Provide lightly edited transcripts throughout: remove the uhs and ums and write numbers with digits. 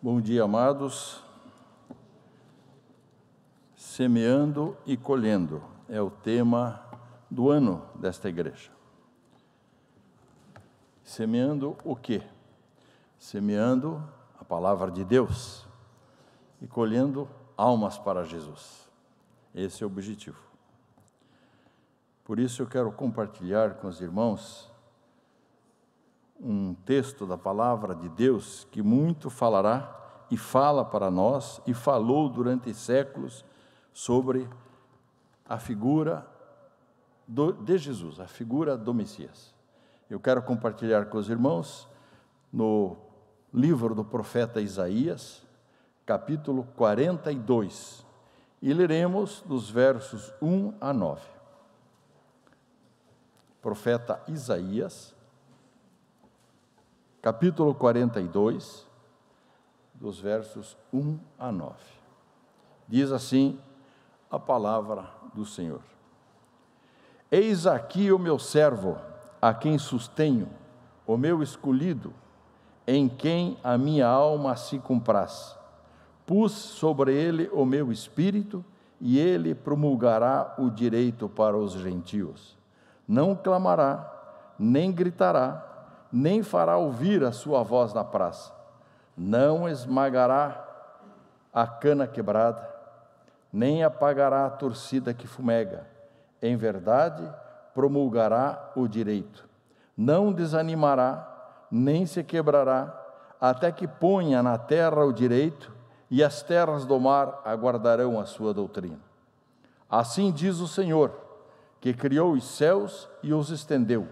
Bom dia, amados. Semeando e colhendo é o tema do ano desta igreja. Semeando o quê? Semeando a palavra de Deus e colhendo almas para Jesus. Esse é o objetivo. Por isso eu quero compartilhar com os irmãos um texto da palavra de Deus que muito falará e fala para nós e falou durante séculos sobre a figura de Jesus, a figura do Messias. Eu quero compartilhar com os irmãos no livro do profeta Isaías, capítulo 42, e leremos dos versos 1 a 9. Profeta Isaías, capítulo 42, dos versos 1 a 9. Diz assim a palavra do Senhor: Eis aqui o meu servo, a quem sustenho, o meu escolhido, em quem a minha alma se compraz. Pus sobre ele o meu espírito, e ele promulgará o direito para os gentios. Não clamará, nem gritará, nem fará ouvir a sua voz na praça. Não esmagará a cana quebrada, nem apagará a torcida que fumega. Em verdade, promulgará o direito. Não desanimará, nem se quebrará, até que ponha na terra o direito, e as terras do mar aguardarão a sua doutrina. Assim diz o Senhor, que criou os céus e os estendeu,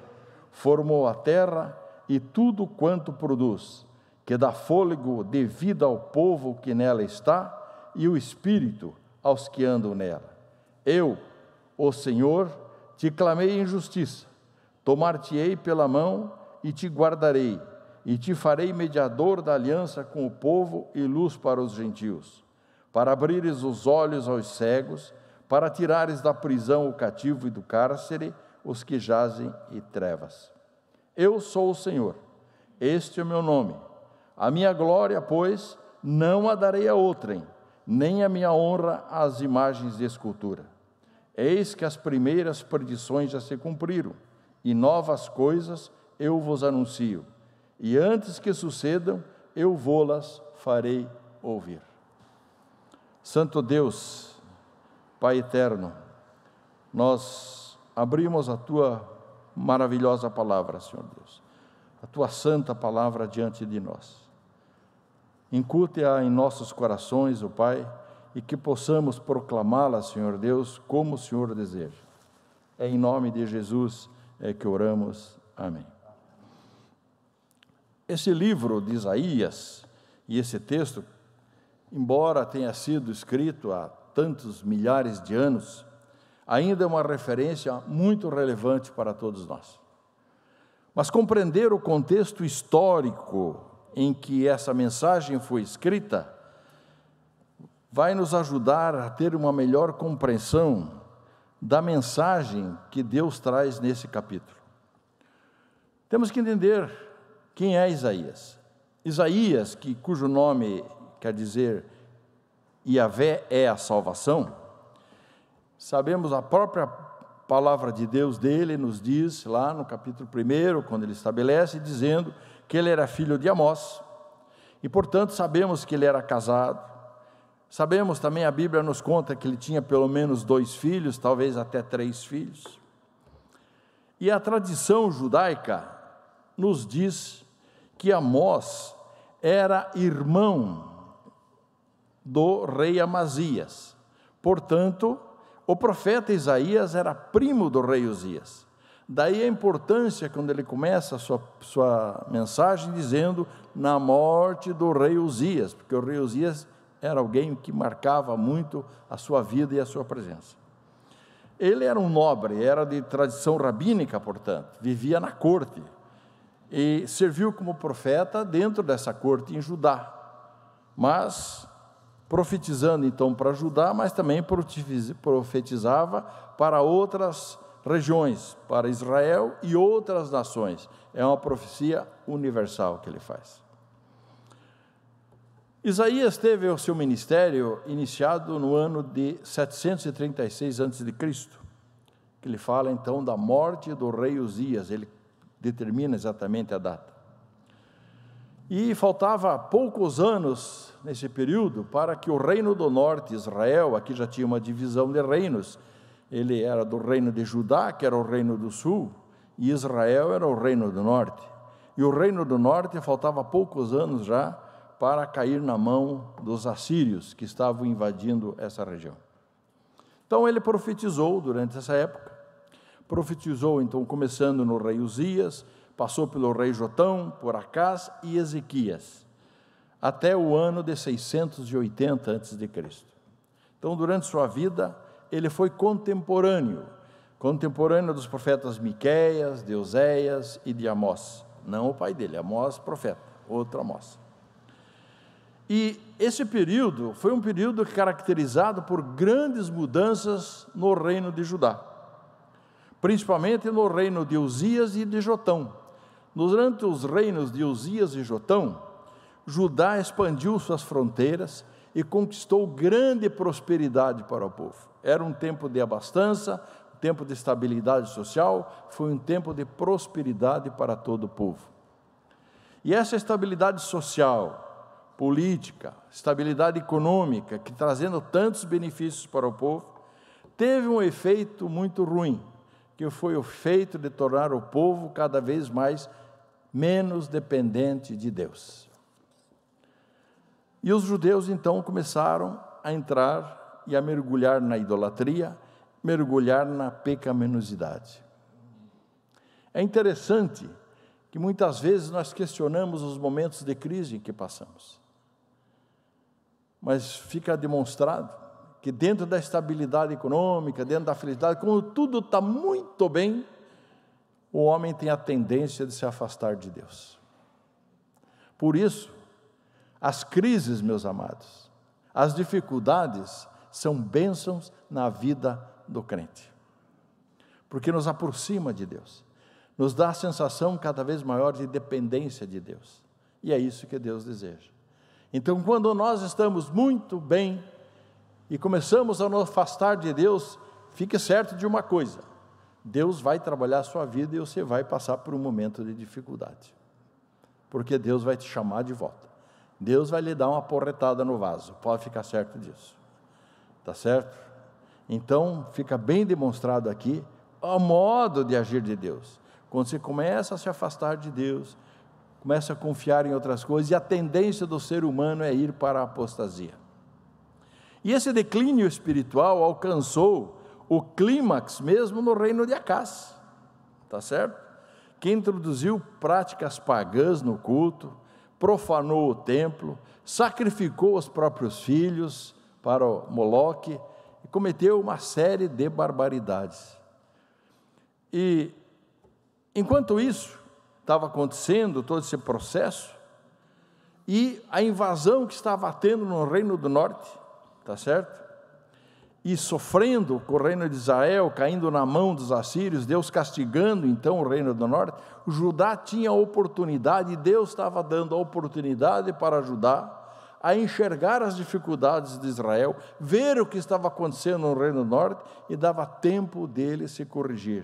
formou a terra e tudo quanto produz, que dá fôlego de vida ao povo que nela está, e o espírito aos que andam nela. Eu, o Senhor, te clamei em justiça, tomar-te-ei pela mão e te guardarei, e te farei mediador da aliança com o povo e luz para os gentios, para abrires os olhos aos cegos, para tirares da prisão o cativo e do cárcere os que jazem em trevas. Eu sou o Senhor, este é o meu nome. A minha glória, pois, não a darei a outrem, nem a minha honra às imagens de escultura. Eis que as primeiras predições já se cumpriram, e novas coisas eu vos anuncio, e antes que sucedam, eu vô-las farei ouvir. Santo Deus, Pai eterno, nós abrimos a Tua maravilhosa palavra, Senhor Deus, a Tua santa palavra diante de nós. Incute-a em nossos corações, ó Pai, e que possamos proclamá-la, Senhor Deus, como o Senhor deseja. É em nome de Jesus que oramos. Amém. Esse livro de Isaías, e esse texto, embora tenha sido escrito há tantos milhares de anos, ainda é uma referência muito relevante para todos nós. Mas compreender o contexto histórico em que essa mensagem foi escrita vai nos ajudar a ter uma melhor compreensão da mensagem que Deus traz nesse capítulo. Temos que entender quem é Isaías. Isaías, cujo nome quer dizer Yahvé é a salvação, sabemos a própria palavra de Deus dele nos diz lá no capítulo 1, quando ele estabelece, dizendo que ele era filho de Amós, e portanto sabemos que ele era casado. Sabemos também, a Bíblia nos conta que ele tinha pelo menos 2 filhos, talvez até 3 filhos. E a tradição judaica nos diz que Amós era irmão do rei Amazias. Portanto, o profeta Isaías era primo do rei Uzias. Daí a importância quando ele começa a sua mensagem dizendo na morte do rei Uzias, porque o rei Uzias era alguém que marcava muito a sua vida e a sua presença. Ele era um nobre, era de tradição rabínica, portanto, vivia na corte e serviu como profeta dentro dessa corte em Judá, mas profetizando então para Judá, mas também profetizava para outras regiões, para Israel e outras nações. É uma profecia universal que ele faz. Isaías teve o seu ministério iniciado no ano de 736 a.C., que ele fala então da morte do rei Uzias, ele determina exatamente a data. E faltava poucos anos nesse período para que o reino do norte, Israel, aqui já tinha uma divisão de reinos, ele era do reino de Judá, que era o reino do sul, e Israel era o reino do norte. E o reino do norte faltava poucos anos já para cair na mão dos assírios que estavam invadindo essa região. Então ele profetizou durante essa época, profetizou então começando no rei Uzias, passou pelo rei Jotão, por Acás e Ezequias, até o ano de 680 a.C. Então durante sua vida ele foi contemporâneo dos profetas Miqueias, de Oséias e de Amós, não o pai dele, Amós profeta, outro Amós. E esse período foi um período caracterizado por grandes mudanças no reino de Judá, principalmente no reino de Uzias e de Jotão. Durante os reinos de Uzias e Jotão, Judá expandiu suas fronteiras e conquistou grande prosperidade para o povo. Era um tempo de abastança, um tempo de estabilidade social, foi um tempo de prosperidade para todo o povo. E essa estabilidade social, política, estabilidade econômica, que trazendo tantos benefícios para o povo, teve um efeito muito ruim, que foi o efeito de tornar o povo cada vez menos dependente de Deus. E os judeus então começaram a entrar e a mergulhar na idolatria, mergulhar na pecaminosidade. É interessante que muitas vezes nós questionamos os momentos de crise em que passamos. Mas fica demonstrado que dentro da estabilidade econômica, dentro da felicidade, quando tudo está muito bem, o homem tem a tendência de se afastar de Deus. Por isso, as crises, meus amados, as dificuldades são bênçãos na vida do crente, porque nos aproxima de Deus, nos dá a sensação cada vez maior de dependência de Deus, e é isso que Deus deseja. Então, quando nós estamos muito bem e começamos a nos afastar de Deus, fique certo de uma coisa: Deus vai trabalhar a sua vida e você vai passar por um momento de dificuldade, porque Deus vai te chamar de volta, Deus vai lhe dar uma porretada no vaso, pode ficar certo disso, tá certo? Então, fica bem demonstrado aqui o modo de agir de Deus. Quando você começa a se afastar de Deus, começa a confiar em outras coisas, e a tendência do ser humano é ir para a apostasia. E esse declínio espiritual alcançou o clímax mesmo no reino de Acás, tá certo? Que introduziu práticas pagãs no culto, profanou o templo, sacrificou os próprios filhos para o Moloque e cometeu uma série de barbaridades. E enquanto isso estava acontecendo, todo esse processo, e a invasão que estava tendo no reino do norte, tá certo? E sofrendo com o reino de Israel, caindo na mão dos assírios, Deus castigando então o reino do norte, o Judá tinha a oportunidade, e Deus estava dando a oportunidade para Judá a enxergar as dificuldades de Israel, ver o que estava acontecendo no reino do norte, e dava tempo dele se corrigir.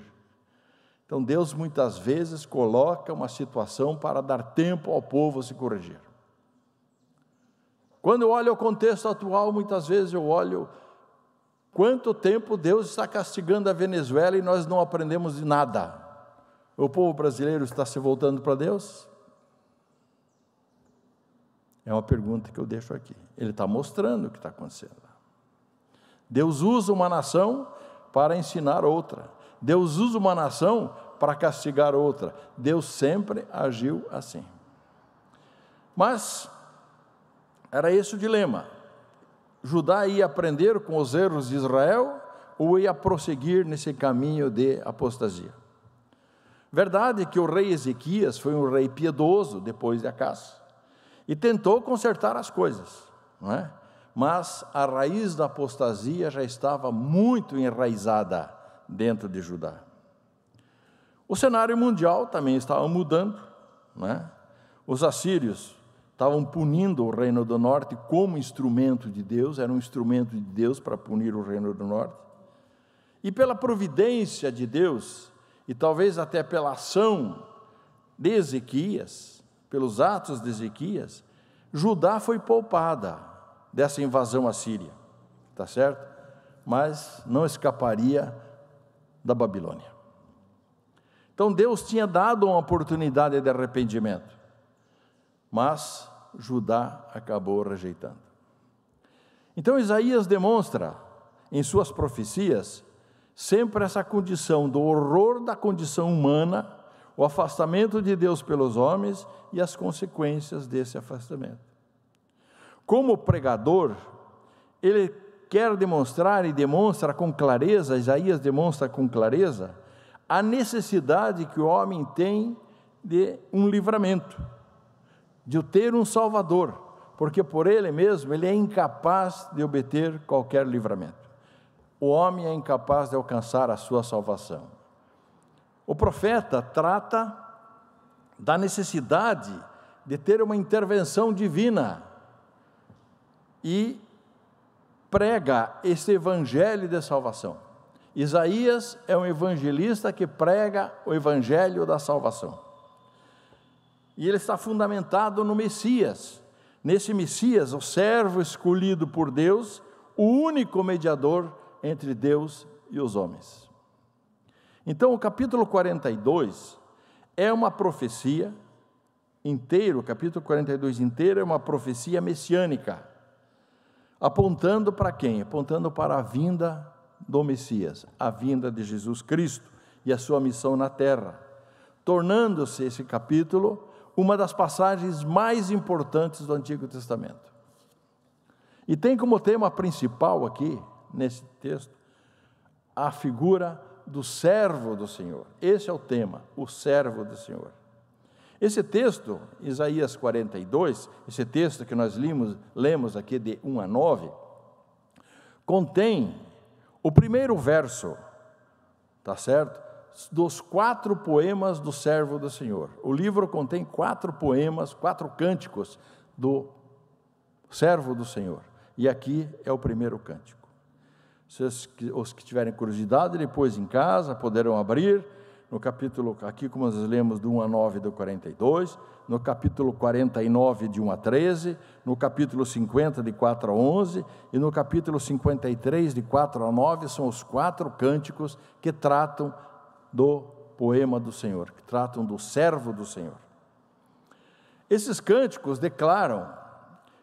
Então Deus muitas vezes coloca uma situação para dar tempo ao povo se corrigir. Quando eu olho o contexto atual, muitas vezes eu olho quanto tempo Deus está castigando a Venezuela e nós não aprendemos de nada. O povo brasileiro está se voltando para Deus? É uma pergunta que eu deixo aqui. Ele está mostrando o que está acontecendo. Deus usa uma nação para ensinar outra. Deus usa uma nação para castigar outra. Deus sempre agiu assim. Mas era esse o dilema. Judá ia aprender com os erros de Israel ou ia prosseguir nesse caminho de apostasia? Verdade que o rei Ezequias foi um rei piedoso depois de Acás e tentou consertar as coisas, não é? Mas a raiz da apostasia já estava muito enraizada dentro de Judá. O cenário mundial também estava mudando, não é? Os assírios estavam punindo o reino do norte como instrumento de Deus, era um instrumento de Deus para punir o reino do norte. E pela providência de Deus, e talvez até pela ação de Ezequias, pelos atos de Ezequias, Judá foi poupada dessa invasão assíria, tá certo? Mas não escaparia da Babilônia. Então Deus tinha dado uma oportunidade de arrependimento, mas Judá acabou rejeitando. Então Isaías demonstra em suas profecias sempre essa condição do horror da condição humana, o afastamento de Deus pelos homens e as consequências desse afastamento. Como pregador, ele quer demonstrar e demonstra com clareza, Isaías demonstra com clareza, a necessidade que o homem tem de um livramento, de ter um Salvador, porque por ele mesmo ele é incapaz de obter qualquer livramento. O homem é incapaz de alcançar a sua salvação. O profeta trata da necessidade de ter uma intervenção divina e prega esse evangelho de salvação. Isaías é um evangelista que prega o evangelho da salvação. E ele está fundamentado no Messias. Nesse Messias, o servo escolhido por Deus, o único mediador entre Deus e os homens. Então, o capítulo 42 é uma profecia inteiro, o capítulo 42 inteiro é uma profecia messiânica, apontando para quem? Apontando para a vinda do Messias, a vinda de Jesus Cristo e a sua missão na terra, tornando-se esse capítulo uma das passagens mais importantes do Antigo Testamento. E tem como tema principal aqui, nesse texto, a figura do servo do Senhor. Esse é o tema, o servo do Senhor. Esse texto, Isaías 42, esse texto que nós lemos aqui de 1 a 9, contém o primeiro verso, tá certo? Dos 4 poemas do servo do Senhor. O livro contém 4 poemas, 4 cânticos do servo do Senhor. E aqui é o primeiro cântico. Os que tiverem curiosidade, depois em casa, poderão abrir no capítulo, aqui como nós lemos, do 1 a 9 do 42, no capítulo 49, de 1 a 13, no capítulo 50, de 4 a 11, e no capítulo 53, de 4 a 9, são os 4 cânticos que tratam do poema do Senhor, que tratam do servo do Senhor. Esses cânticos declaram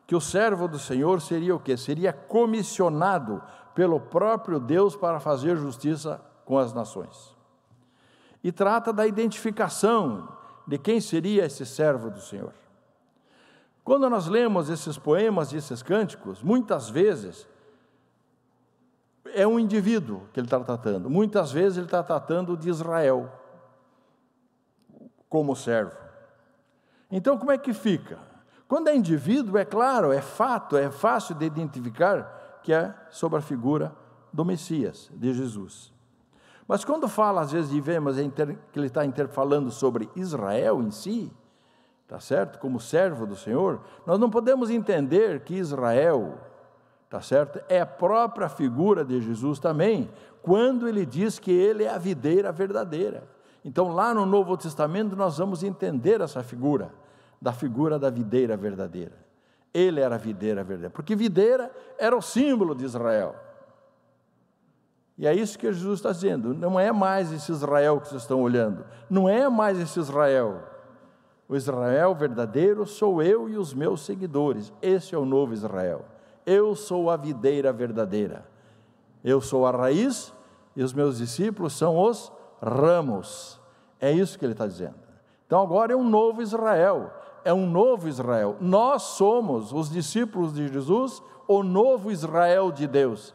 que o servo do Senhor seria o quê? Seria comissionado pelo próprio Deus para fazer justiça com as nações. E trata da identificação de quem seria esse servo do Senhor. Quando nós lemos esses poemas e esses cânticos, muitas vezes é um indivíduo que ele está tratando, muitas vezes ele está tratando de Israel como servo. Então como é que fica? Quando é indivíduo, é claro, é fato, é fácil de identificar que é sobre a figura do Messias, de Jesus. Mas quando fala, às vezes, e vemos que ele está falando sobre Israel em si, tá certo? Como servo do Senhor, nós não podemos entender que Israel, tá certo? É a própria figura de Jesus também, quando ele diz que ele é a videira verdadeira. Então, lá no Novo Testamento, nós vamos entender essa figura da videira verdadeira. Ele era a videira verdadeira, porque videira era o símbolo de Israel. E é isso que Jesus está dizendo, não é mais esse Israel que vocês estão olhando, não é mais esse Israel. O Israel verdadeiro sou eu e os meus seguidores, esse é o novo Israel. Eu sou a videira verdadeira, eu sou a raiz e os meus discípulos são os ramos. É isso que ele está dizendo. Então agora é um novo Israel, nós somos os discípulos de Jesus, o novo Israel de Deus.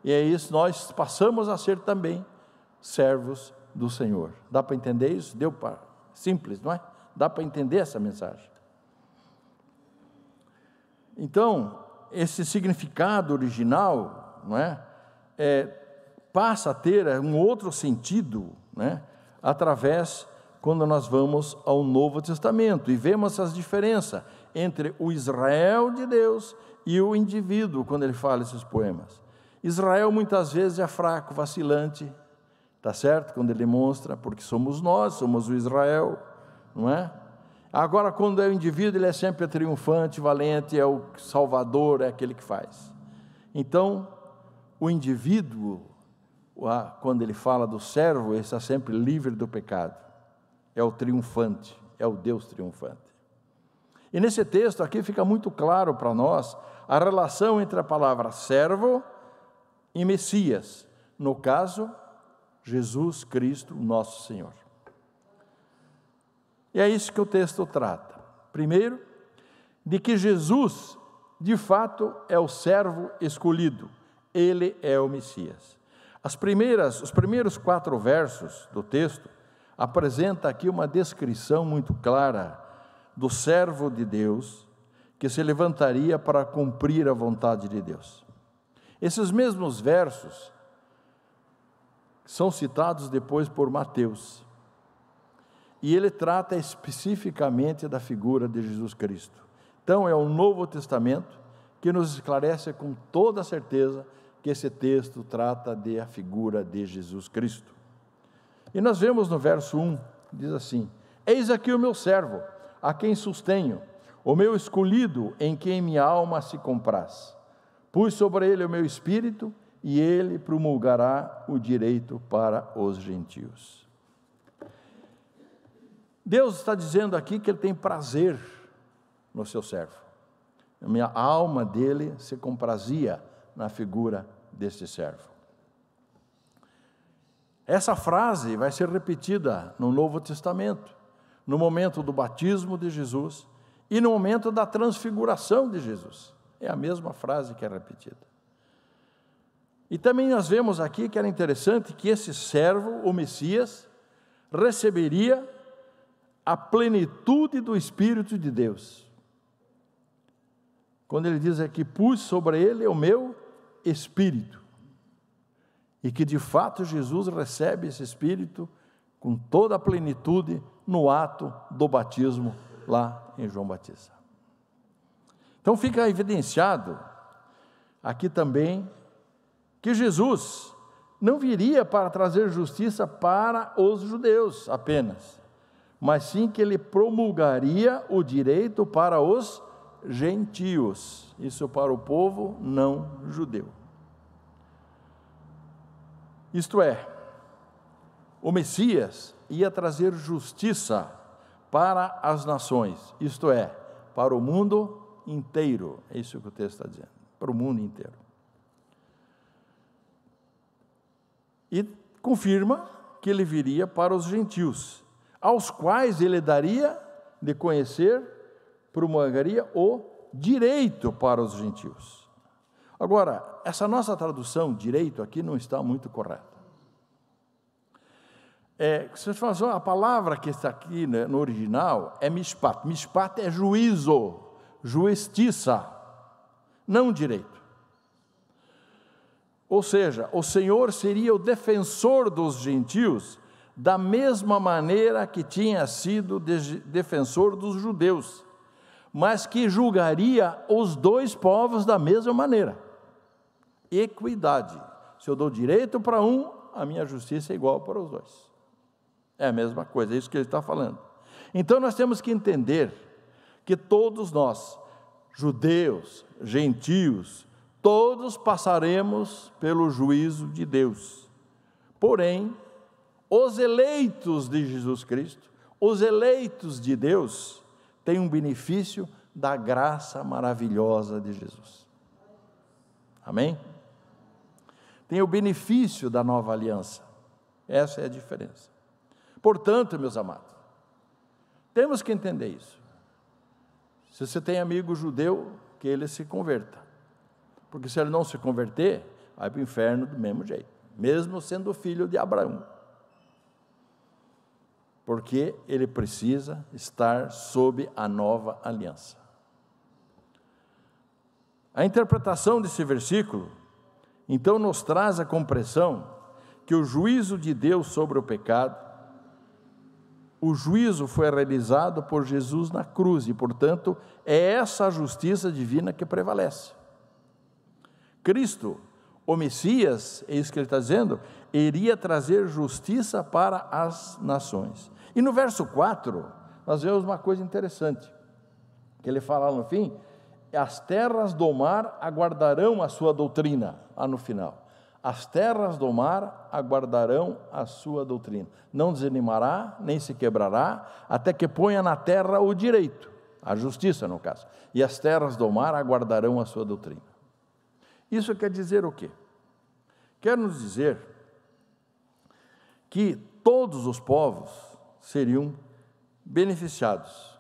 E é isso, nós passamos a ser também servos do Senhor. Dá para entender isso? Deu para simples, não é? Dá para entender essa mensagem. Então, esse significado original, não é? Passa a ter um outro sentido, né? Através, quando nós vamos ao Novo Testamento, e vemos essas diferenças entre o Israel de Deus e o indivíduo, quando ele fala esses poemas. Israel muitas vezes é fraco, vacilante, tá certo? Quando ele demonstra, porque somos nós, somos o Israel, não é? Agora, quando é o indivíduo, ele é sempre triunfante, valente, é o salvador, é aquele que faz. Então, o indivíduo, quando ele fala do servo, ele está sempre livre do pecado. É o triunfante, é o Deus triunfante. E nesse texto aqui fica muito claro para nós a relação entre a palavra servo e Messias. No caso, Jesus Cristo, nosso Senhor. E é isso que o texto trata. Primeiro, de que Jesus, de fato, é o servo escolhido. Ele é o Messias. Os primeiros 4 versos do texto apresenta aqui uma descrição muito clara do servo de Deus que se levantaria para cumprir a vontade de Deus. Esses mesmos versos são citados depois por Mateus. E ele trata especificamente da figura de Jesus Cristo. Então, é o Novo Testamento que nos esclarece com toda certeza que esse texto trata da figura de Jesus Cristo. E nós vemos no verso 1, diz assim: eis aqui o meu servo, a quem sustenho, o meu escolhido, em quem minha alma se compraz. Pus sobre ele o meu espírito, e ele promulgará o direito para os gentios. Deus está dizendo aqui que ele tem prazer no seu servo. A alma dele se comprazia na figura deste servo. Essa frase vai ser repetida no Novo Testamento, no momento do batismo de Jesus e no momento da transfiguração de Jesus. É a mesma frase que é repetida. E também nós vemos aqui que era interessante que esse servo, o Messias, receberia a plenitude do Espírito de Deus. Quando ele diz aqui, pus sobre ele o meu Espírito. E que de fato Jesus recebe esse Espírito com toda a plenitude no ato do batismo lá em João Batista. Então fica evidenciado aqui também que Jesus não viria para trazer justiça para os judeus apenas, mas sim que ele promulgaria o direito para os gentios, isso para o povo não judeu. Isto é, o Messias ia trazer justiça para as nações, isto é, para o mundo inteiro. É isso que o texto está dizendo, para o mundo inteiro. E confirma que ele viria para os gentios, aos quais ele daria de conhecer, promulgaria o direito para os gentios. Agora, essa nossa tradução, direito, aqui não está muito correta. Você fala, a palavra que está aqui no original é mishpat. Mishpat é juízo, justiça, não direito. Ou seja, o Senhor seria o defensor dos gentios, da mesma maneira que tinha sido defensor dos judeus, mas que julgaria os dois povos da mesma maneira. Equidade. Se eu dou direito para um, a minha justiça é igual para os dois. É a mesma coisa, é isso que ele está falando. Então nós temos que entender que todos nós, judeus, gentios, todos passaremos pelo juízo de Deus. Porém, os eleitos de Jesus Cristo, os eleitos de Deus, têm um benefício da graça maravilhosa de Jesus. Amém? Tem o benefício da nova aliança. Essa é a diferença. Portanto, meus amados, temos que entender isso. Se você tem amigo judeu, que ele se converta. Porque se ele não se converter, vai para o inferno do mesmo jeito, mesmo sendo filho de Abraão. Porque ele precisa estar sob a nova aliança. A interpretação desse versículo, então, nos traz a compreensão que o juízo de Deus sobre o pecado, o juízo foi realizado por Jesus na cruz, e, portanto, é essa a justiça divina que prevalece. Cristo, o Messias, é isso que ele está dizendo, iria trazer justiça para as nações. E no verso 4, nós vemos uma coisa interessante, que ele fala lá no fim: as terras do mar aguardarão a sua doutrina, lá no final. As terras do mar aguardarão a sua doutrina. Não desanimará, nem se quebrará, até que ponha na terra o direito, a justiça no caso. E as terras do mar aguardarão a sua doutrina. Isso quer dizer o quê? Quer nos dizer que todos os povos seriam beneficiados.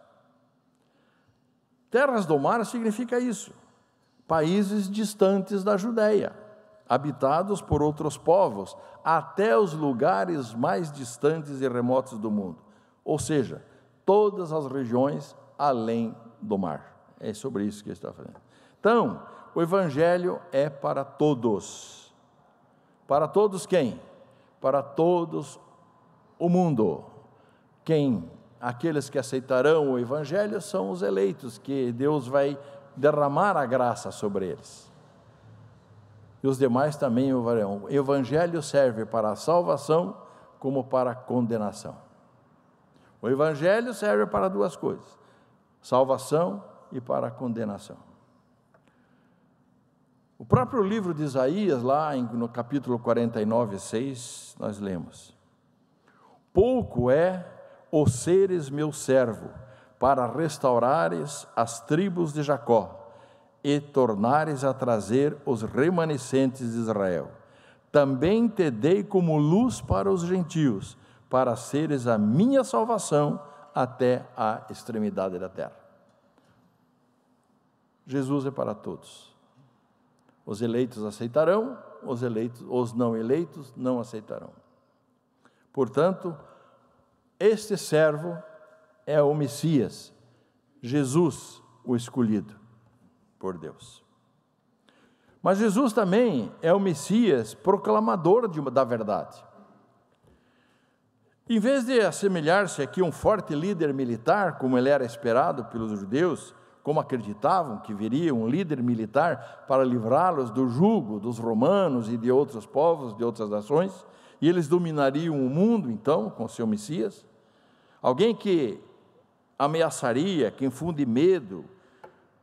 Terras do mar significa isso: países distantes da Judéia, habitados por outros povos, até os lugares mais distantes e remotos do mundo, ou seja, todas as regiões além do mar. É sobre isso que ele está falando. Então, o Evangelho é para todos. Para todos quem? Para todos o mundo. Quem? Aqueles que aceitarão o Evangelho são os eleitos, que Deus vai derramar a graça sobre eles. E os demais também o farão. O Evangelho serve para a salvação como para a condenação. O Evangelho serve para duas coisas: salvação e para a condenação. O próprio livro de Isaías, lá no capítulo 49, 6, nós lemos: pouco é o seres meu servo, para restaurares as tribos de Jacó, e tornares a trazer os remanescentes de Israel. Também te dei como luz para os gentios, para seres a minha salvação até a extremidade da terra. Jesus é para todos. Os eleitos aceitarão, os não eleitos não aceitarão. Portanto, este servo é o Messias, Jesus, o escolhido por Deus. Mas Jesus também é o Messias proclamador da verdade. Em vez de assemelhar-se aqui a um forte líder militar, como ele era esperado pelos judeus, como acreditavam que viria um líder militar para livrá-los do jugo dos romanos e de outros povos, de outras nações, e eles dominariam o mundo, então, com seu Messias, alguém que ameaçaria, que infunde medo.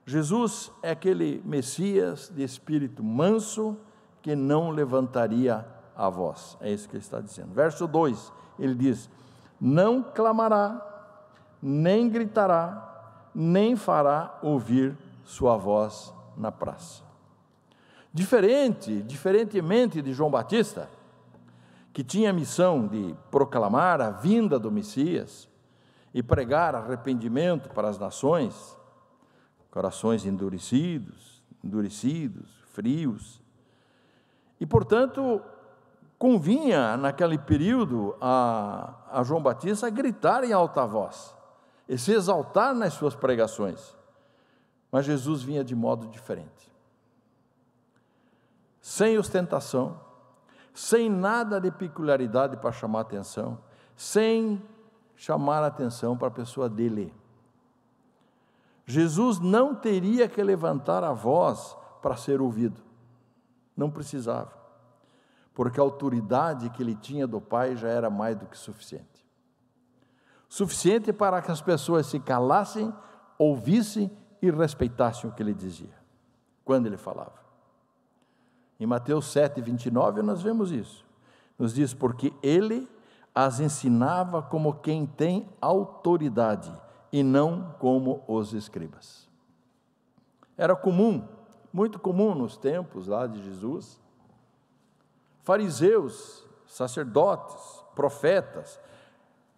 Jesus é aquele Messias de espírito manso, que não levantaria a voz. É isso que ele está dizendo. Verso 2, ele diz: não clamará, nem gritará, nem fará ouvir sua voz na praça. Diferentemente de João Batista, que tinha a missão de proclamar a vinda do Messias e pregar arrependimento para as nações, corações endurecidos, frios, e portanto convinha naquele período a João Batista gritar em alta voz e se exaltar nas suas pregações. Mas Jesus vinha de modo diferente, sem ostentação, sem nada de peculiaridade para chamar atenção, sem chamar a atenção para a pessoa dele. Jesus não teria que levantar a voz para ser ouvido, não precisava, porque a autoridade que ele tinha do Pai já era mais do que suficiente para que as pessoas se calassem, ouvissem e respeitassem o que ele dizia, quando ele falava. Em Mateus 7, 29, nós vemos isso. Nos diz: porque ele as ensinava como quem tem autoridade, e não como os escribas. Era comum, muito comum nos tempos lá de Jesus, fariseus, sacerdotes, profetas,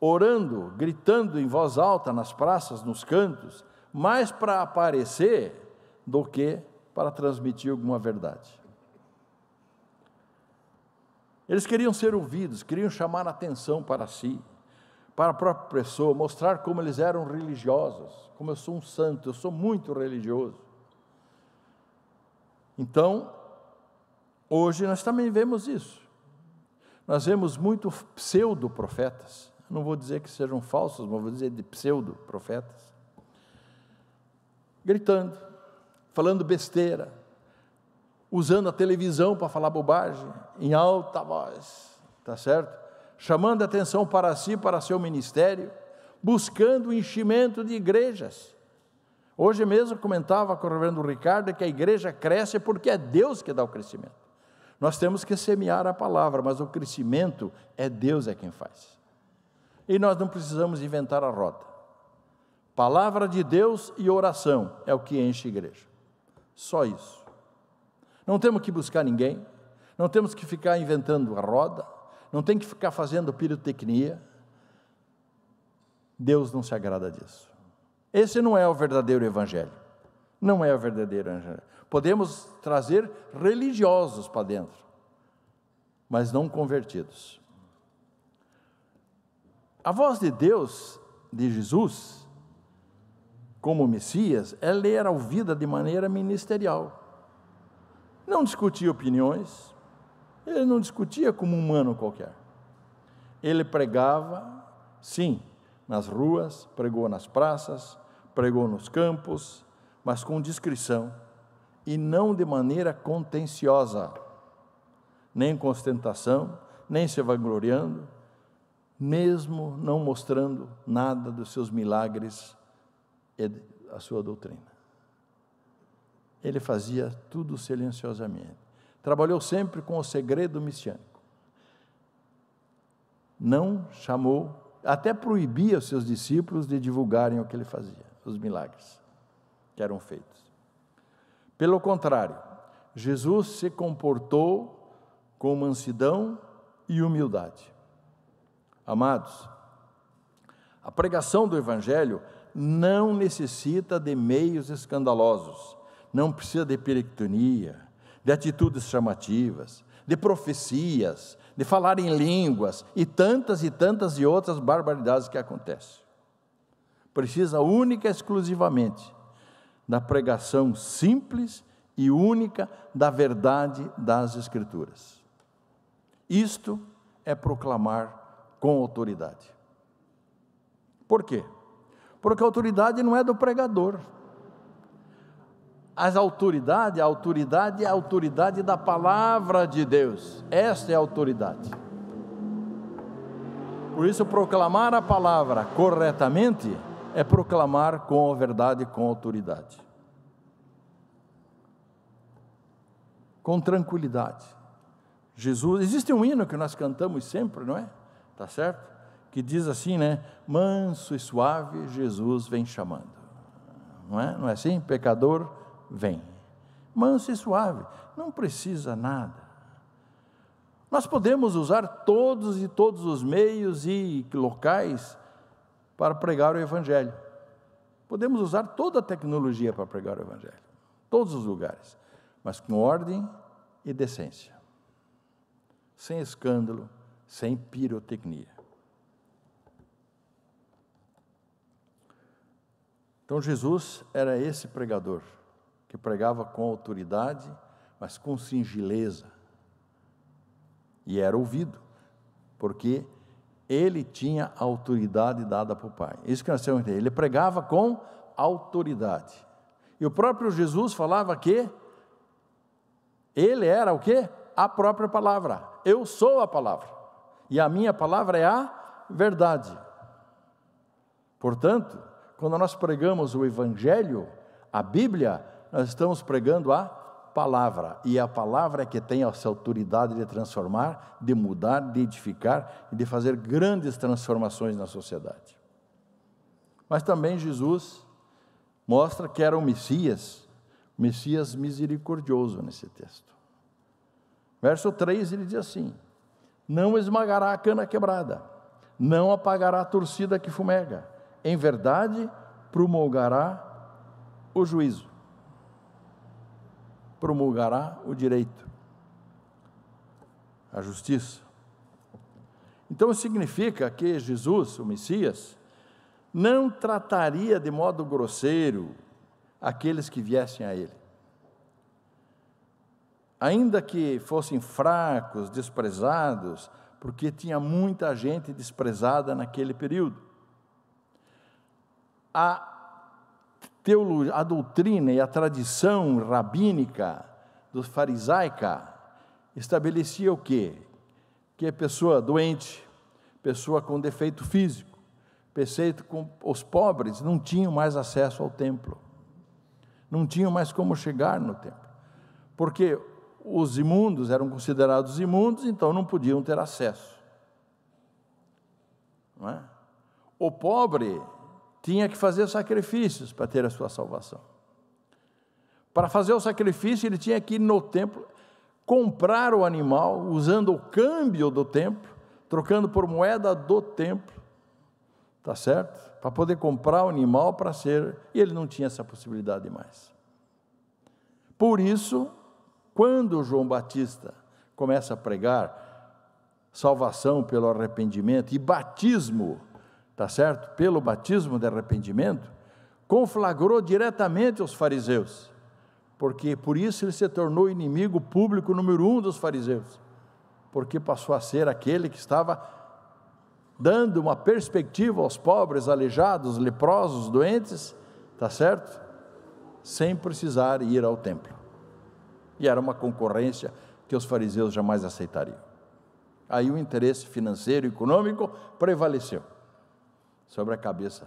orando, gritando em voz alta nas praças, nos cantos, mais para aparecer do que para transmitir alguma verdade. Eles queriam ser ouvidos, queriam chamar a atenção para si, para a própria pessoa, mostrar como eles eram religiosos, como eu sou um santo, eu sou muito religioso. Então, hoje nós também vemos isso. Nós vemos muito pseudo-profetas, não vou dizer que sejam falsos, mas vou dizer de pseudo-profetas, gritando, falando besteira, usando a televisão para falar bobagem, em alta voz, tá certo? Chamando a atenção para si, para seu ministério, buscando o enchimento de igrejas. Hoje mesmo comentava com o reverendo Ricardo que a igreja cresce porque é Deus que dá o crescimento. Nós temos que semear a palavra, mas o crescimento é Deus quem faz. E nós não precisamos inventar a roda. Palavra de Deus e oração é o que enche a igreja. Só isso. Não temos que buscar ninguém, não temos que ficar inventando a roda, não tem que ficar fazendo pirotecnia. Deus não se agrada disso. Esse não é o verdadeiro evangelho. Não é o verdadeiro evangelho. Podemos trazer religiosos para dentro, mas não convertidos. A voz de Deus, de Jesus, como Messias, ela era ouvida de maneira ministerial. Não discutia opiniões, ele não discutia como um humano qualquer. Ele pregava, sim, nas ruas, pregou nas praças, pregou nos campos, mas com discrição e não de maneira contenciosa, nem com ostentação, nem se vangloriando, mesmo não mostrando nada dos seus milagres e a sua doutrina. Ele fazia tudo silenciosamente. Trabalhou sempre com o segredo messiânico. Não chamou, até proibia os seus discípulos de divulgarem o que ele fazia, os milagres que eram feitos. Pelo contrário, Jesus se comportou com mansidão e humildade. Amados, a pregação do Evangelho não necessita de meios escandalosos, não precisa de perictonia, de atitudes chamativas, de profecias, de falar em línguas e tantas e outras barbaridades que acontecem. Precisa única e exclusivamente da pregação simples e única da verdade das Escrituras. Isto é proclamar com autoridade. Por quê? Porque a autoridade não é do pregador. A autoridade é a autoridade da palavra de Deus. Esta é a autoridade. Por isso, proclamar a palavra corretamente é proclamar com a verdade, com autoridade. Com tranquilidade. Jesus, existe um hino que nós cantamos sempre, não é? Tá certo? Que diz assim, né? Manso e suave, Jesus vem chamando. Não é? Não é assim? Pecador, vem. Manso e suave, não precisa nada. Nós podemos usar todos os meios e locais para pregar o Evangelho. Podemos usar toda a tecnologia para pregar o Evangelho. Todos os lugares. Mas com ordem e decência. Sem escândalo, sem pirotecnia. Então Jesus era esse pregador, que pregava com autoridade, mas com singeleza. E era ouvido, porque ele tinha a autoridade dada para o Pai. Isso que nós temos que entender. Ele pregava com autoridade. E o próprio Jesus falava que ele era o quê? A própria palavra. Eu sou a palavra. E a minha palavra é a verdade. Portanto, quando nós pregamos o Evangelho, a Bíblia, nós estamos pregando a palavra. E a palavra é que tem essa autoridade de transformar, de mudar, de edificar e de fazer grandes transformações na sociedade. Mas também Jesus mostra que era o Messias misericordioso nesse texto. Verso 3, ele diz assim: não esmagará a cana quebrada, não apagará a torcida que fumega, em verdade promulgará o juízo, promulgará o direito, a justiça. Então significa que Jesus, o Messias, não trataria de modo grosseiro aqueles que viessem a ele. Ainda que fossem fracos, desprezados, porque tinha muita gente desprezada naquele período. A doutrina e a tradição rabínica dos farisaica estabelecia o quê? Que a pessoa doente, pessoa com defeito físico, os pobres não tinham mais acesso ao templo, não tinham mais como chegar no templo, porque os imundos eram considerados imundos, então não podiam ter acesso, não é? O pobre tinha que fazer sacrifícios para ter a sua salvação. Para fazer o sacrifício, ele tinha que ir no templo, comprar o animal, usando o câmbio do templo, trocando por moeda do templo, tá certo? Para poder comprar o animal para ser, e ele não tinha essa possibilidade mais. Por isso, quando João Batista começa a pregar salvação pelo arrependimento e batismo, tá certo? Pelo batismo de arrependimento, conflagrou diretamente os fariseus, porque por isso ele se tornou inimigo público número 1 dos fariseus, porque passou a ser aquele que estava dando uma perspectiva aos pobres, aleijados, leprosos, doentes, tá certo? Sem precisar ir ao templo. E era uma concorrência que os fariseus jamais aceitariam. Aí o interesse financeiro e econômico prevaleceu sobre a cabeça.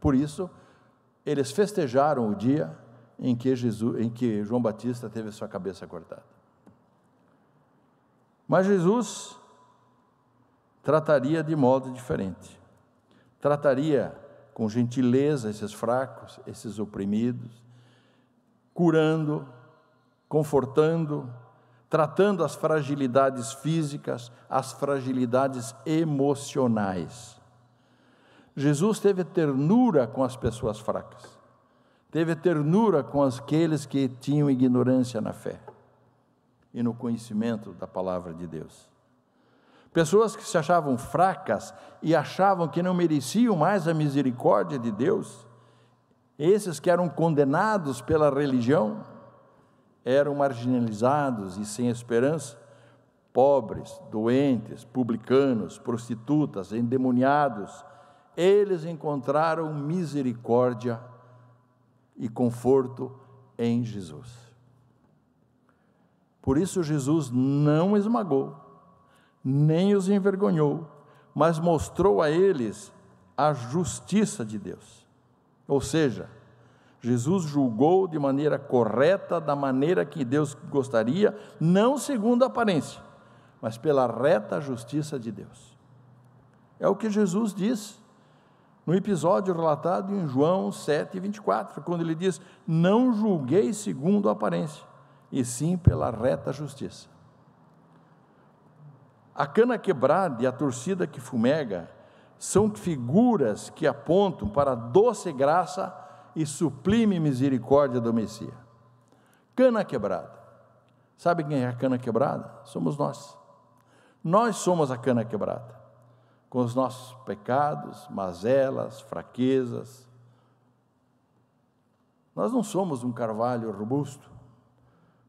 Por isso, eles festejaram o dia em que João Batista teve sua cabeça cortada. Mas Jesus trataria de modo diferente. Trataria com gentileza esses fracos, esses oprimidos, curando, confortando, tratando as fragilidades físicas, as fragilidades emocionais. Jesus teve ternura com as pessoas fracas, teve ternura com aqueles que tinham ignorância na fé e no conhecimento da palavra de Deus. Pessoas que se achavam fracas e achavam que não mereciam mais a misericórdia de Deus, esses que eram condenados pela religião, eram marginalizados e sem esperança, pobres, doentes, publicanos, prostitutas, endemoniados, eles encontraram misericórdia e conforto em Jesus. Por isso Jesus não esmagou, nem os envergonhou, mas mostrou a eles a justiça de Deus. Ou seja, Jesus julgou de maneira correta, da maneira que Deus gostaria, não segundo a aparência, mas pela reta justiça de Deus. É o que Jesus diz no episódio relatado em João 7:24, quando ele diz: não julguei segundo a aparência, e sim pela reta justiça. A cana quebrada e a torcida que fumega são figuras que apontam para a doce graça e sublime misericórdia do Messias. Cana quebrada. Sabe quem é a cana quebrada? Somos nós. Nós somos a cana quebrada, com os nossos pecados, mazelas, fraquezas. Nós não somos um carvalho robusto,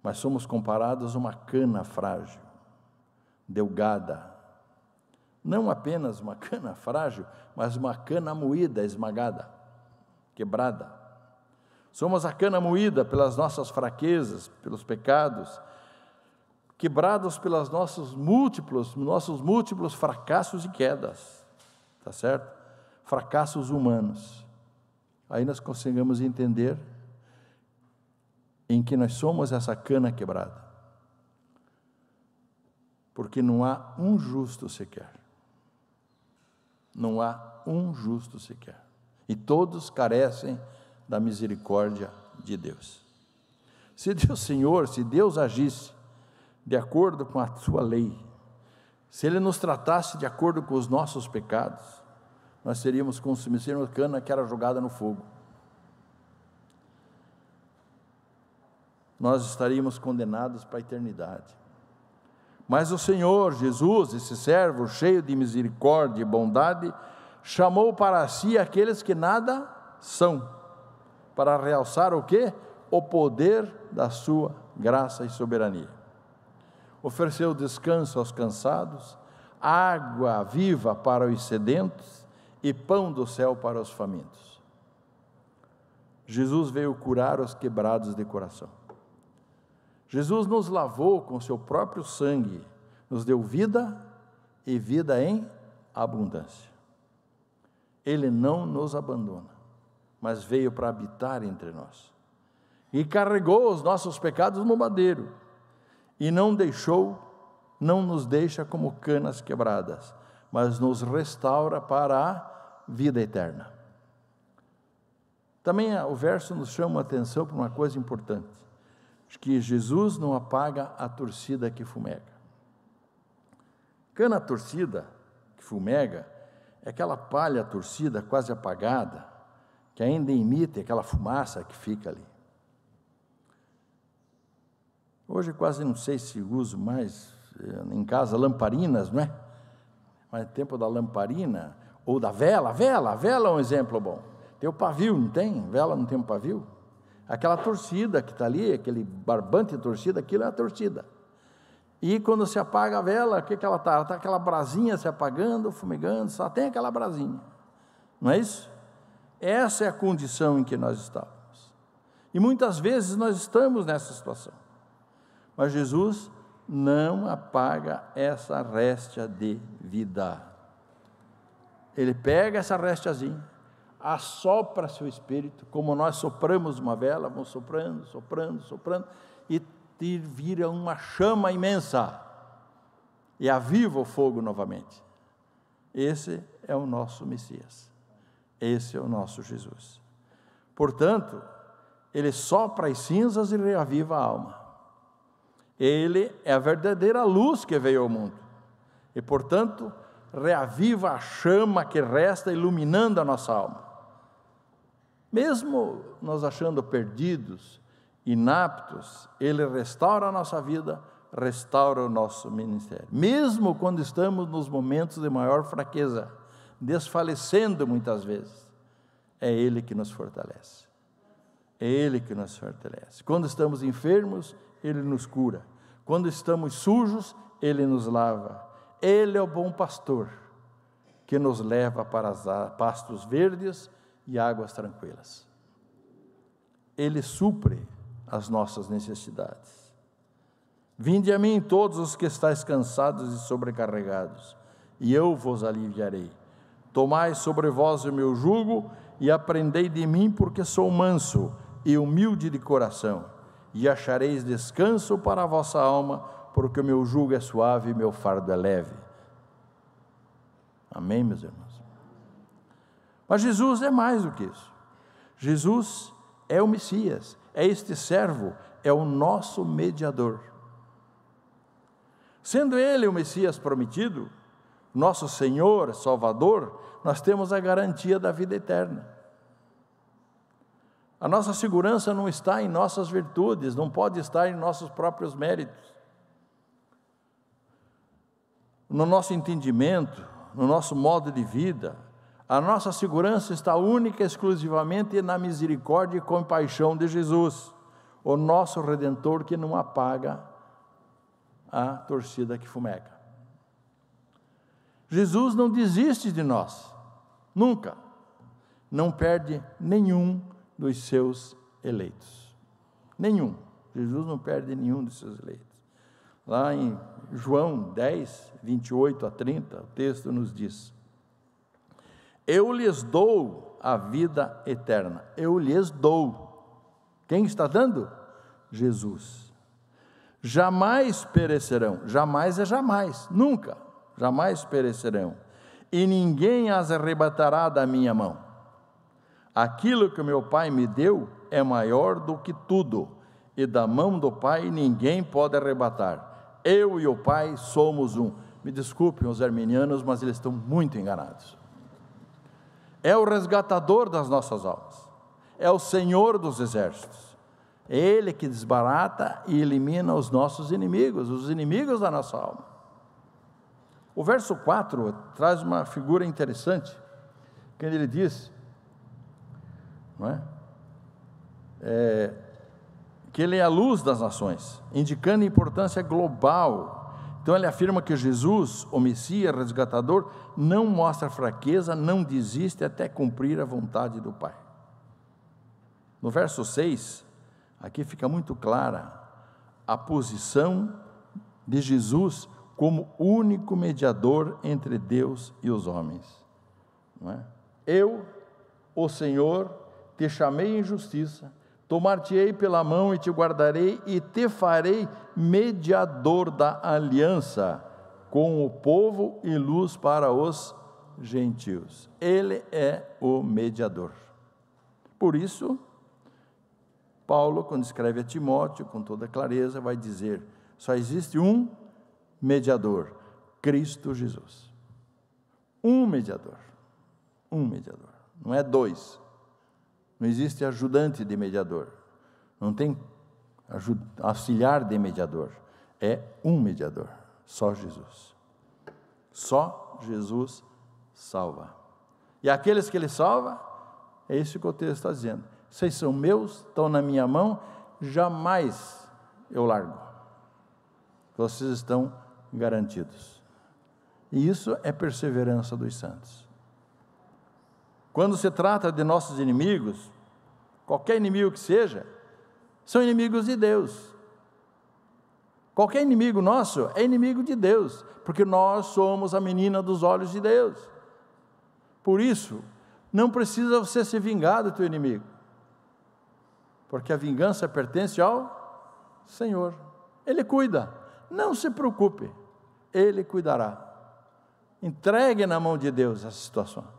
mas somos comparados a uma cana frágil, delgada. Não apenas uma cana frágil, mas uma cana moída, esmagada, quebrada. Somos a cana moída pelas nossas fraquezas, pelos pecados, quebrados pelos nossos múltiplos fracassos e quedas, tá certo? Fracassos humanos. Aí nós conseguimos entender em que nós somos essa cana quebrada, porque não há um justo sequer, não há um justo sequer, e todos carecem da misericórdia de Deus. Se Deus agisse de acordo com a sua lei, se Ele nos tratasse de acordo com os nossos pecados, nós seríamos como se uma cana que era jogada no fogo. Nós estaríamos condenados para a eternidade. Mas o Senhor Jesus, esse servo cheio de misericórdia e bondade, chamou para si aqueles que nada são, para realçar o quê? O poder da sua graça e soberania. Ofereceu descanso aos cansados, água viva para os sedentos e pão do céu para os famintos. Jesus veio curar os quebrados de coração. Jesus nos lavou com seu próprio sangue, nos deu vida e vida em abundância. Ele não nos abandona, mas veio para habitar entre nós. E carregou os nossos pecados no madeiro, e não nos deixa como canas quebradas, mas nos restaura para a vida eterna. Também o verso nos chama a atenção para uma coisa importante, que Jesus não apaga a torcida que fumega. Cana torcida que fumega é aquela palha torcida quase apagada, que ainda imita aquela fumaça que fica ali. Hoje quase não sei se uso mais em casa lamparinas, não é? Mas no tempo da lamparina, ou da vela, a vela é um exemplo bom. Tem o pavio, não tem? Vela não tem um pavio? Aquela torcida que está ali, aquele barbante de torcida, aquilo é a torcida. E quando se apaga a vela, o que ela está? Ela está aquela brasinha se apagando, fumegando, só tem aquela brasinha. Não é isso? Essa é a condição em que nós estávamos. E muitas vezes nós estamos nessa situação. Mas Jesus não apaga essa réstia de vida. Ele pega essa réstiazinha, assopra seu espírito, como nós sopramos uma vela, vamos soprando, e vira uma chama imensa, e aviva o fogo novamente. Esse é o nosso Messias, esse é o nosso Jesus. Portanto, ele sopra as cinzas e reaviva a alma. Ele é a verdadeira luz que veio ao mundo, e portanto, reaviva a chama que resta iluminando a nossa alma. Mesmo nós achando perdidos, inaptos, ele restaura a nossa vida, restaura o nosso ministério. Mesmo quando estamos nos momentos de maior fraqueza, desfalecendo muitas vezes, é ele que nos fortalece. É ele que nos fortalece. Quando estamos enfermos, ele nos cura. Quando estamos sujos, ele nos lava. Ele é o bom pastor, que nos leva para pastos verdes e águas tranquilas. Ele supre as nossas necessidades. Vinde a mim todos os que estáis cansados e sobrecarregados, e eu vos aliviarei. Tomai sobre vós o meu jugo e aprendei de mim, porque sou manso e humilde de coração, e achareis descanso para a vossa alma, porque o meu jugo é suave e meu fardo é leve. Amém, meus irmãos? Mas Jesus é mais do que isso. Jesus é o Messias, é este servo, é o nosso mediador. Sendo ele o Messias prometido, nosso Senhor, Salvador, nós temos a garantia da vida eterna. A nossa segurança não está em nossas virtudes, não pode estar em nossos próprios méritos. No nosso entendimento, no nosso modo de vida, a nossa segurança está única e exclusivamente na misericórdia e compaixão de Jesus, o nosso Redentor, que não apaga a torcida que fumega. Jesus não desiste de nós, nunca, não perde nenhum dos seus eleitos, nenhum. Jesus não perde nenhum dos seus eleitos. Lá em João 10, 28 a 30, o texto nos diz: eu lhes dou a vida eterna. Eu lhes dou. Quem está dando? Jesus. Jamais perecerão. Jamais é jamais, nunca. Jamais perecerão. E ninguém as arrebatará da minha mão. Aquilo que o meu Pai me deu é maior do que tudo, e da mão do Pai ninguém pode arrebatar. Eu e o Pai somos um. Me desculpem os arminianos, mas eles estão muito enganados. É o resgatador das nossas almas, é o Senhor dos exércitos, é Ele que desbarata e elimina os nossos inimigos, os inimigos da nossa alma. O verso 4 traz uma figura interessante, quando ele diz, não é? Que Ele é a luz das nações, indicando a importância global Então ele afirma que Jesus, o Messias resgatador, não mostra fraqueza, não desiste até cumprir a vontade do Pai. No verso 6, aqui fica muito clara a posição de Jesus como único mediador entre Deus e os homens. Não é? Eu, o Senhor, te chamei em justiça, tomar-te-ei pela mão e te guardarei e te farei mediador da aliança com o povo e luz para os gentios. Ele é o mediador. Por isso, Paulo, quando escreve a Timóteo, com toda clareza, vai dizer: só existe um mediador, Cristo Jesus. Um mediador, não é dois. Não existe ajudante de mediador, não tem auxiliar de mediador, é um mediador, só Jesus. Só Jesus salva. E aqueles que Ele salva, é isso que o texto está dizendo: vocês são meus, estão na minha mão, jamais eu largo. Vocês estão garantidos. E isso é perseverança dos santos. Quando se trata de nossos inimigos, qualquer inimigo que seja, são inimigos de Deus. Qualquer inimigo nosso é inimigo de Deus, porque nós somos a menina dos olhos de Deus. Por isso, não precisa você se vingar do teu inimigo, porque a vingança pertence ao Senhor. Ele cuida, não se preocupe, Ele cuidará. Entregue na mão de Deus essa situação.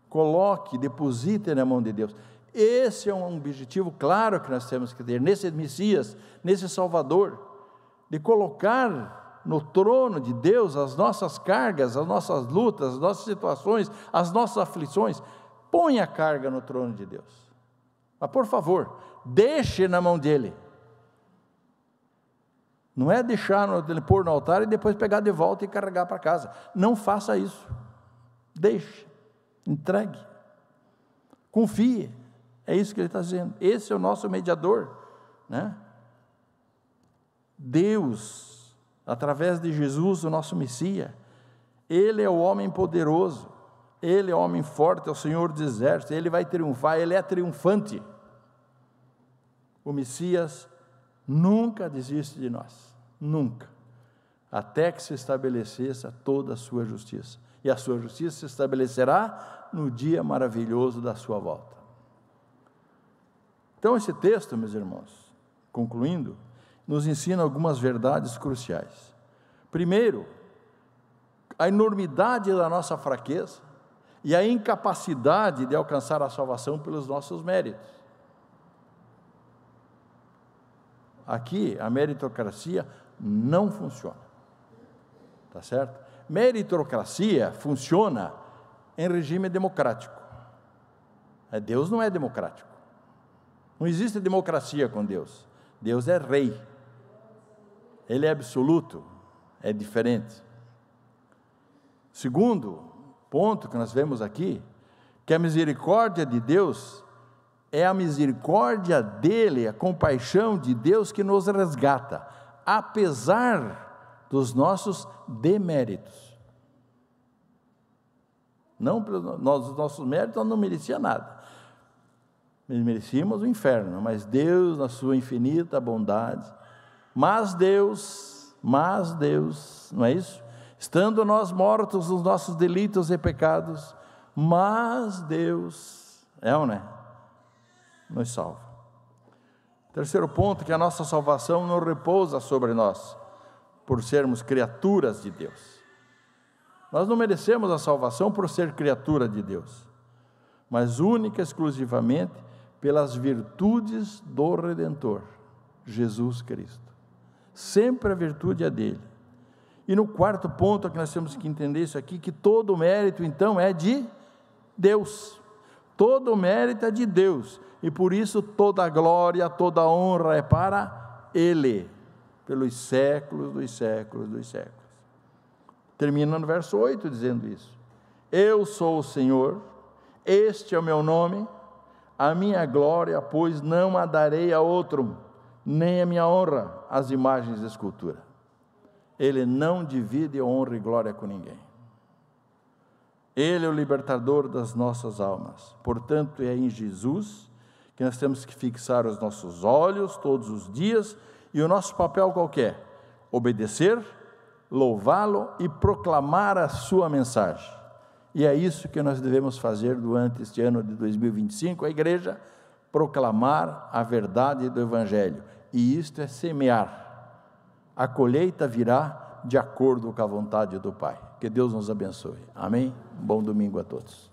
Coloque, deposite na mão de Deus. Esse é um objetivo claro que nós temos que ter, nesse Messias, nesse Salvador, de colocar no trono de Deus as nossas cargas, as nossas lutas, as nossas situações, as nossas aflições. Põe a carga no trono de Deus. Mas, por favor, deixe na mão dEle. Não é deixar ele pôr no altar e depois pegar de volta e carregar para casa. Não faça isso. Deixe. Entregue, confie, é isso que ele está dizendo. Esse é o nosso mediador, né? Deus, através de Jesus, o nosso Messias, Ele é o homem poderoso, Ele é o homem forte, é o Senhor dos exércitos, Ele vai triunfar, Ele é triunfante. O Messias nunca desiste de nós, nunca, até que se estabelecesse toda a sua justiça. E a sua justiça se estabelecerá no dia maravilhoso da sua volta. Então esse texto, meus irmãos, concluindo, nos ensina algumas verdades cruciais. Primeiro, a enormidade da nossa fraqueza e a incapacidade de alcançar a salvação pelos nossos méritos. Aqui a meritocracia não funciona, tá certo? Meritocracia funciona em regime democrático. Deus não é democrático. Não existe democracia com Deus. Deus é rei. Ele é absoluto, é diferente. Segundo ponto que nós vemos aqui, que a misericórdia de Deus é a misericórdia dele, a compaixão de Deus que nos resgata, apesar dos nossos deméritos. Não pelos nossos méritos, nós não merecíamos nada. Merecíamos o inferno, mas Deus, na sua infinita bondade, mas Deus, não é isso? Estando nós mortos nos nossos delitos e pecados, mas Deus, ou não é? Nos salva. Terceiro ponto, que a nossa salvação não repousa sobre nós, por sermos criaturas de Deus. Nós não merecemos a salvação por ser criatura de Deus, mas única e exclusivamente pelas virtudes do Redentor, Jesus Cristo. Sempre a virtude é dele. E no quarto ponto que nós temos que entender isso aqui, que todo o mérito então é de Deus. Todo o mérito é de Deus, e por isso toda a glória, toda a honra é para Ele, pelos séculos dos séculos dos séculos. Termina no verso 8 dizendo isso: eu sou o Senhor, este é o meu nome, a minha glória, pois não a darei a outro, nem a minha honra às imagens de escultura. Ele não divide honra e glória com ninguém. Ele é o libertador das nossas almas. Portanto, é em Jesus que nós temos que fixar os nossos olhos todos os dias, e o nosso papel qual que é? Obedecer, louvá-lo e proclamar a sua mensagem. E é isso que nós devemos fazer durante este ano de 2025, a igreja, proclamar a verdade do Evangelho, e isto é semear. A colheita virá de acordo com a vontade do Pai. Que Deus nos abençoe. Amém? Bom domingo a todos.